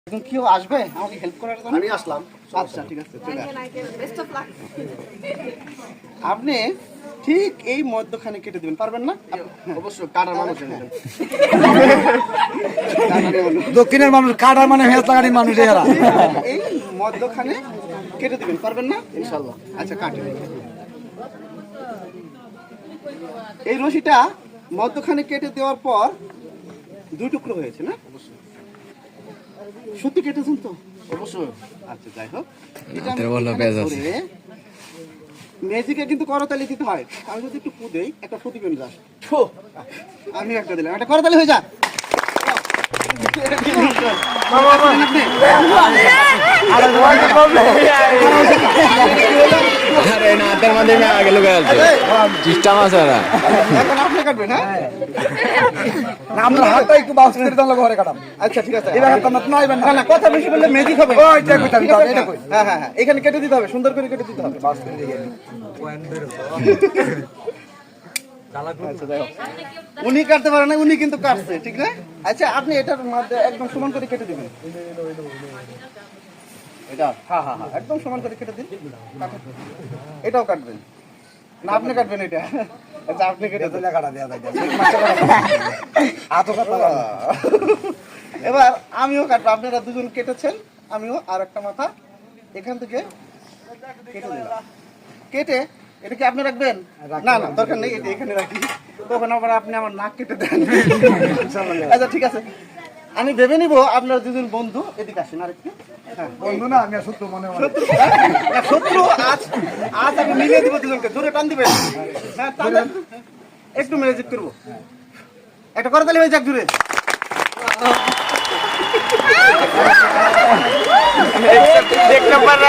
এখন কেউ আসবে আমাকে হেল্প করার জন্য? আমি আসলাম। আচ্ছা ঠিক আছে, চলে আসুন। আপনি ঠিক এই মধ্যখানে কেটে দিবেন, পারবেন না? অবশ্যই কাটার মানুষ আমি। দক্ষিণের মানুষ কাটার মানে হেঁচলাগাড়ির মানুষ এরা। এই মধ্যখানে কেটে দিবেন, পারবেন না? ইনশাআল্লাহ। আচ্ছা কাটে। এই রশিটা মধ্যখানে কেটে দেওয়ার পর দুই টুকরো হয়েছে না? সত্যি কেটেছেন তো? অবশ্যই। আচ্ছা যাই হোক, এটা হাতের বললো পেঁয়াজ আছে। ম্যাজিকে কিন্তু করতালি দিতে হয়। আমি যদি একটু ফুদেই একটা ফুটি পেন যাস, আমি একটা দিলাম, একটা করতালি হয়ে যা। আরে না হাতের মধ্যে আগে লুকে আছে চিস্টা মাছ এরা। এখন আপনি কাটবেন, হ্যাঁ? আমরা হাতটা একটু বাউন্স করে দিলাম ঘরে কাটাম। আচ্ছা ঠিক আছে, এবার হাতটা না আইবেন না না, কথা বেশি বললে ম্যাজিক হবে। ওইটা কইতাম ঠিক আছে? এটা কই। হ্যাঁ হ্যাঁ হ্যাঁ, এখানে কেটে দিতে হবে, সুন্দর করে কেটে দিতে হবে। বাউন্স করে দিয়ে আচ্ছা, যাই হোক। উনি কাটতে পারে না, উনি কিন্তু কাটছে, ঠিক না? আচ্ছা আপনি এটার মধ্যে একদম সমান করে কেটে দিবেন। এটা হ্যাঁ হ্যাঁ হ্যাঁ, একদম সমান করে কেটে দিন। কাটেন। এটাও কাটবেন না? আপনি কাটবেন এটা? আচ্ছা আপনি কেটে দিন। কাটা দেয়া যায় আতো কাটা এবার আমিও কাটবো। আপনারা দুজন কেটেছেন, আমিও আর একটা মাথা এখান থেকে কেটে দিলাম। কেটে এটা কি আপনি রাখবেন? না না, দরকার নেই, এটা এখানে রাখি। তখন আবার আপনি আমার নাক কেটে দেন। আচ্ছা ঠিক আছে, আমি ভেবে নিব আপনারা দুজন বন্ধু। এদিকে আসেন আরেকটু। হ্যাঁ, বন্ধু না আমি শত্রু মনে মনে শত্রু না, শত্রু আজ আজ আমি মিলিয়ে দিব দুজনকে। জোরে টান দিবেন। হ্যাঁ টান দেন। একটু ম্যাজিক করবো, একটা করতালি হয়ে যাক জোরে। দেখতে পার